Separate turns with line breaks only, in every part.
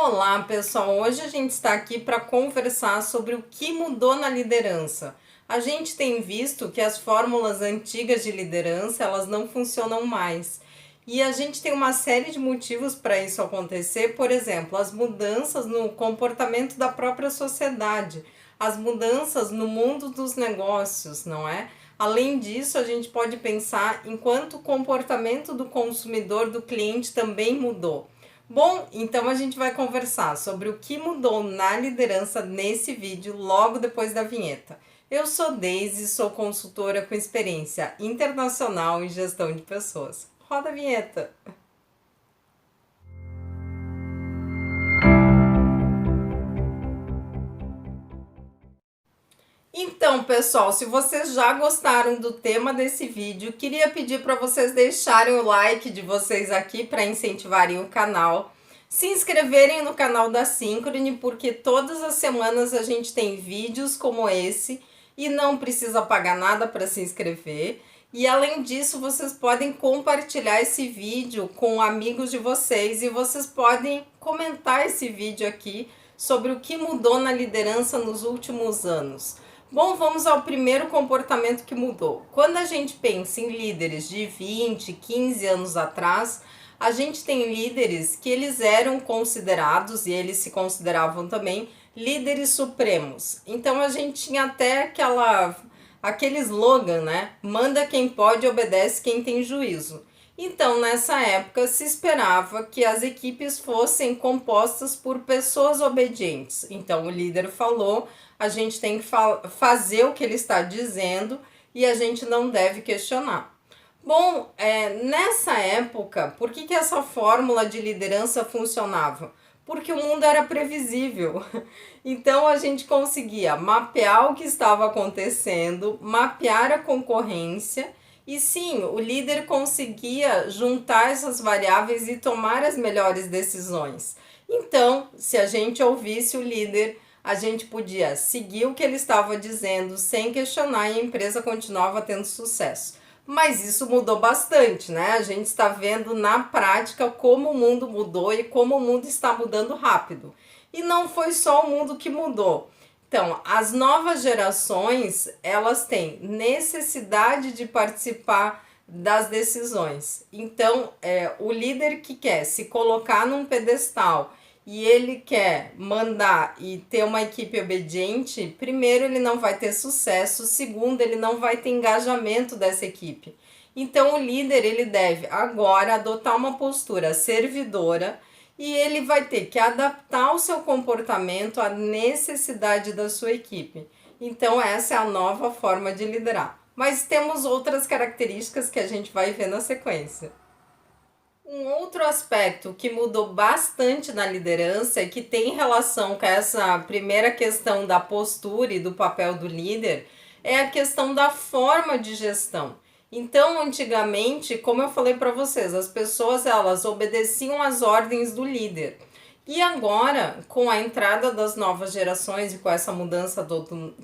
Olá, pessoal! Hoje a gente está aqui para conversar sobre o que mudou na liderança. A gente tem visto que as fórmulas antigas de liderança, elas não funcionam mais. E a gente tem uma série de motivos para isso acontecer, por exemplo, as mudanças no comportamento da própria sociedade, as mudanças no mundo dos negócios, não é? Além disso, a gente pode pensar em quanto o comportamento do consumidor, do cliente também mudou. Bom, então a gente vai conversar sobre o que mudou na liderança nesse vídeo logo depois da vinheta. Eu sou Deise, sou consultora com experiência internacional em gestão de pessoas. Roda a vinheta! Então, pessoal, se vocês já gostaram do tema desse vídeo, queria pedir para vocês deixarem o like de vocês aqui para incentivarem o canal, se inscreverem no canal da Synchrony, porque todas as semanas a gente tem vídeos como esse e não precisa pagar nada para se inscrever. E além disso, vocês podem compartilhar esse vídeo com amigos de vocês e vocês podem comentar esse vídeo aqui sobre o que mudou na liderança nos últimos anos. Bom, vamos ao primeiro comportamento que mudou. Quando a gente pensa em líderes de 20, 15 anos atrás, a gente tem líderes que eles eram considerados, e eles se consideravam também, líderes supremos. Então a gente tinha até aquele slogan, né? Manda quem pode, obedece quem tem juízo. Então, nessa época, se esperava que as equipes fossem compostas por pessoas obedientes. Então, o líder falou, a gente tem que fazer o que ele está dizendo e a gente não deve questionar. Bom, nessa época, por que essa fórmula de liderança funcionava? Porque o mundo era previsível. Então, a gente conseguia mapear o que estava acontecendo, mapear a concorrência. E sim, o líder conseguia juntar essas variáveis e tomar as melhores decisões. Então, se a gente ouvisse o líder, a gente podia seguir o que ele estava dizendo sem questionar e a empresa continuava tendo sucesso. Mas isso mudou bastante, né? A gente está vendo na prática como o mundo mudou e como o mundo está mudando rápido. E não foi só o mundo que mudou. Então, as novas gerações, elas têm necessidade de participar das decisões. Então, o líder que quer se colocar num pedestal e ele quer mandar e ter uma equipe obediente, primeiro, ele não vai ter sucesso, segundo, ele não vai ter engajamento dessa equipe. Então, o líder, ele deve agora adotar uma postura servidora, e ele vai ter que adaptar o seu comportamento à necessidade da sua equipe. Então, essa é a nova forma de liderar. Mas temos outras características que a gente vai ver na sequência. Um outro aspecto que mudou bastante na liderança e que tem relação com essa primeira questão da postura e do papel do líder é a questão da forma de gestão. Então, antigamente, como eu falei para vocês, as pessoas elas obedeciam às ordens do líder. E agora, com a entrada das novas gerações e com essa mudança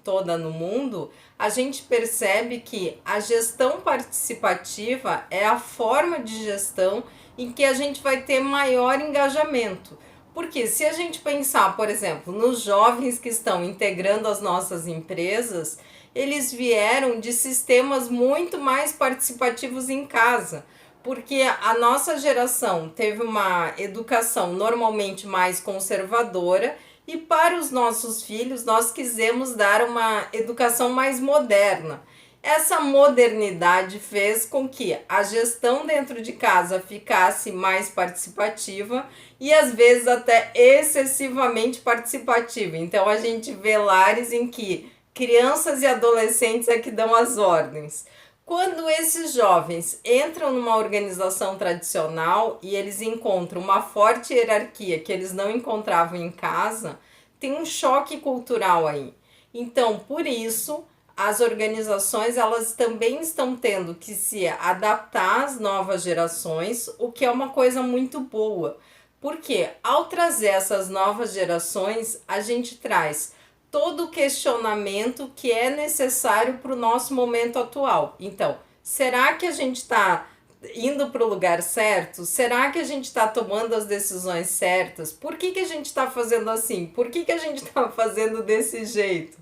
toda no mundo, a gente percebe que a gestão participativa é a forma de gestão em que a gente vai ter maior engajamento. Porque se a gente pensar, por exemplo, nos jovens que estão integrando as nossas empresas, eles vieram de sistemas muito mais participativos em casa, porque a nossa geração teve uma educação normalmente mais conservadora e para os nossos filhos nós quisemos dar uma educação mais moderna. Essa modernidade fez com que a gestão dentro de casa ficasse mais participativa e às vezes até excessivamente participativa. Então a gente vê lares em que crianças e adolescentes é que dão as ordens. Quando esses jovens entram numa organização tradicional e eles encontram uma forte hierarquia que eles não encontravam em casa, tem um choque cultural aí. Então, por isso, as organizações elas também estão tendo que se adaptar às novas gerações, o que é uma coisa muito boa. Porque ao trazer essas novas gerações, a gente traz todo o questionamento que é necessário para o nosso momento atual. Então, será que a gente está indo para o lugar certo? Será que a gente está tomando as decisões certas? Por que que a gente está fazendo assim? Por que que a gente está fazendo desse jeito?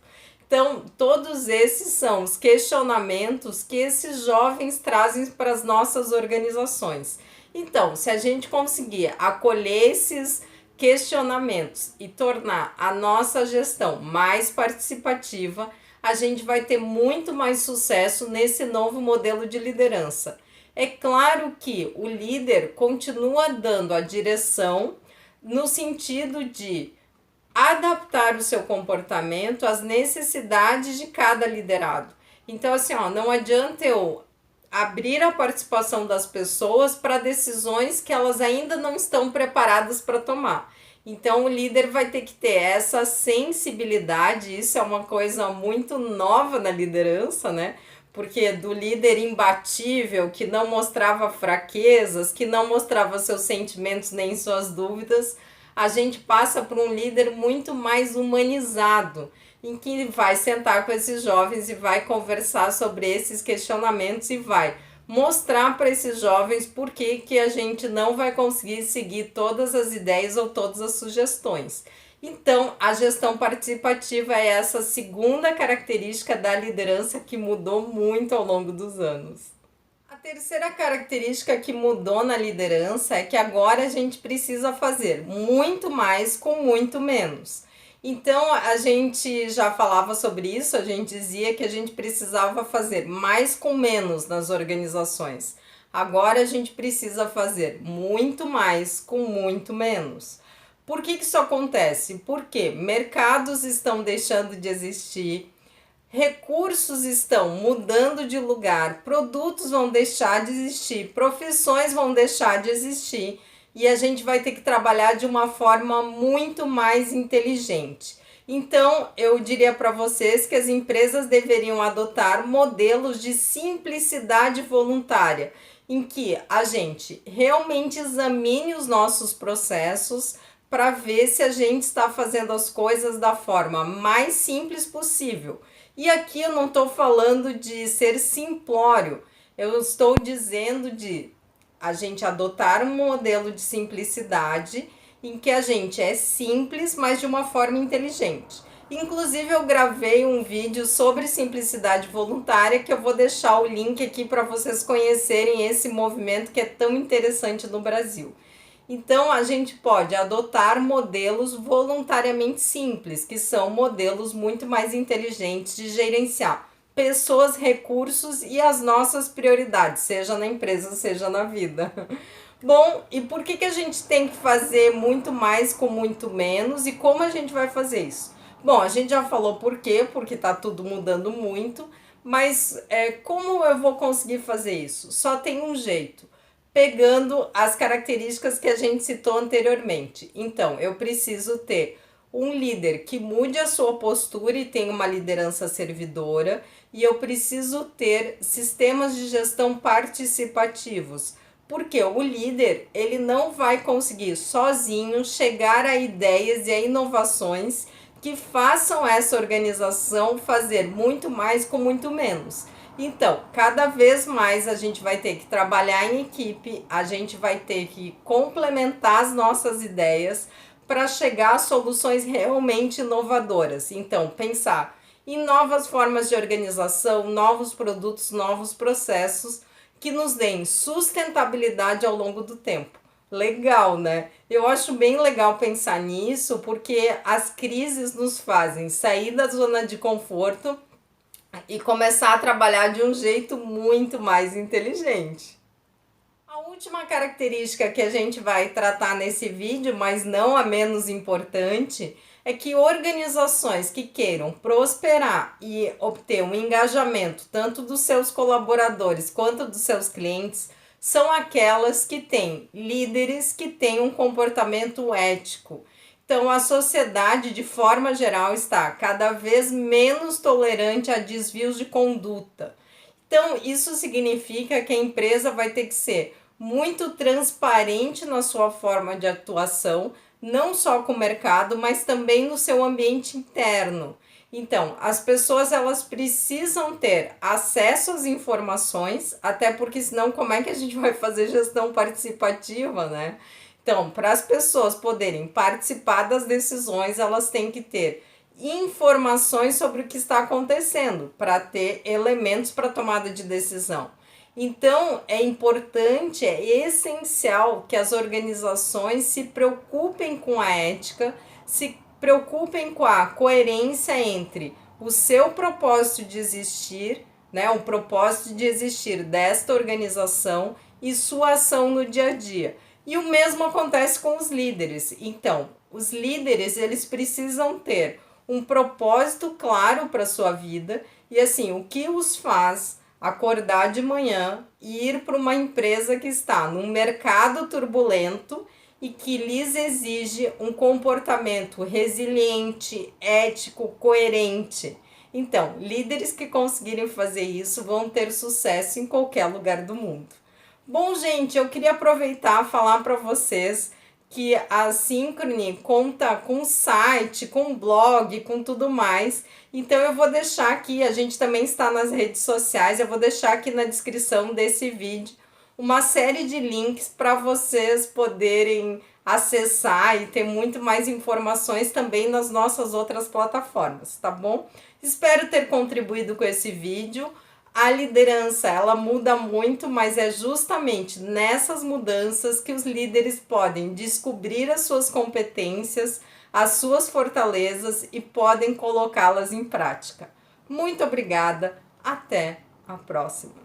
Então, todos esses são os questionamentos que esses jovens trazem para as nossas organizações. Então, se a gente conseguir acolher esses questionamentos e tornar a nossa gestão mais participativa, a gente vai ter muito mais sucesso nesse novo modelo de liderança. É claro que o líder continua dando a direção no sentido de adaptar o seu comportamento às necessidades de cada liderado. Então, assim, não adianta eu abrir a participação das pessoas para decisões que elas ainda não estão preparadas para tomar. Então, o líder vai ter que ter essa sensibilidade, isso é uma coisa muito nova na liderança, né? Porque do líder imbatível, que não mostrava fraquezas, que não mostrava seus sentimentos nem suas dúvidas, a gente passa por um líder muito mais humanizado, em que vai sentar com esses jovens e vai conversar sobre esses questionamentos e vai mostrar para esses jovens por que a gente não vai conseguir seguir todas as ideias ou todas as sugestões. Então, a gestão participativa é essa segunda característica da liderança que mudou muito ao longo dos anos. A terceira característica que mudou na liderança é que agora a gente precisa fazer muito mais com muito menos. Então, a gente já falava sobre isso, a gente dizia que a gente precisava fazer mais com menos nas organizações. Agora a gente precisa fazer muito mais com muito menos. Por que isso acontece? Porque mercados estão deixando de existir, recursos estão mudando de lugar, produtos vão deixar de existir, profissões vão deixar de existir e a gente vai ter que trabalhar de uma forma muito mais inteligente. Então, eu diria para vocês que as empresas deveriam adotar modelos de simplicidade voluntária, em que a gente realmente examine os nossos processos para ver se a gente está fazendo as coisas da forma mais simples possível. E aqui eu não estou falando de ser simplório, eu estou dizendo de a gente adotar um modelo de simplicidade em que a gente é simples, mas de uma forma inteligente. Inclusive eu gravei um vídeo sobre simplicidade voluntária que eu vou deixar o link aqui para vocês conhecerem esse movimento que é tão interessante no Brasil. Então, a gente pode adotar modelos voluntariamente simples, que são modelos muito mais inteligentes de gerenciar pessoas, recursos e as nossas prioridades, seja na empresa, seja na vida. Bom, e por que a gente tem que fazer muito mais com muito menos e como a gente vai fazer isso? Bom, a gente já falou por quê, porque está tudo mudando muito, mas como eu vou conseguir fazer isso? Só tem um jeito, pegando as características que a gente citou anteriormente. Então, eu preciso ter um líder que mude a sua postura e tenha uma liderança servidora, e eu preciso ter sistemas de gestão participativos, porque o líder, ele não vai conseguir sozinho chegar a ideias e a inovações que façam essa organização fazer muito mais com muito menos. Então, cada vez mais a gente vai ter que trabalhar em equipe, a gente vai ter que complementar as nossas ideias para chegar a soluções realmente inovadoras. Então, pensar em novas formas de organização, novos produtos, novos processos que nos deem sustentabilidade ao longo do tempo. Legal, né? Eu acho bem legal pensar nisso porque as crises nos fazem sair da zona de conforto e começar a trabalhar de um jeito muito mais inteligente. A última característica que a gente vai tratar nesse vídeo, mas não a menos importante, é que organizações que queiram prosperar e obter um engajamento tanto dos seus colaboradores quanto dos seus clientes são aquelas que têm líderes que têm um comportamento ético. Então, a sociedade, de forma geral, está cada vez menos tolerante a desvios de conduta. Então, isso significa que a empresa vai ter que ser muito transparente na sua forma de atuação, não só com o mercado, mas também no seu ambiente interno. Então, as pessoas elas precisam ter acesso às informações, até porque senão como é que a gente vai fazer gestão participativa, né? Então, para as pessoas poderem participar das decisões, elas têm que ter informações sobre o que está acontecendo, para ter elementos para tomada de decisão. Então, é importante, é essencial que as organizações se preocupem com a ética, se preocupem com a coerência entre o seu propósito de existir, né, o propósito de existir desta organização e sua ação no dia a dia. E o mesmo acontece com os líderes. Então, os líderes, eles precisam ter um propósito claro para sua vida e assim, o que os faz acordar de manhã e ir para uma empresa que está num mercado turbulento e que lhes exige um comportamento resiliente, ético, coerente. Então, líderes que conseguirem fazer isso vão ter sucesso em qualquer lugar do mundo. Bom, gente, eu queria aproveitar e falar para vocês que a Synchrony conta com site, com blog, com tudo mais. Então eu vou deixar aqui, a gente também está nas redes sociais, eu vou deixar aqui na descrição desse vídeo uma série de links para vocês poderem acessar e ter muito mais informações também nas nossas outras plataformas, tá bom? Espero ter contribuído com esse vídeo. A liderança, ela muda muito, mas é justamente nessas mudanças que os líderes podem descobrir as suas competências, as suas fortalezas e podem colocá-las em prática. Muito obrigada, até a próxima!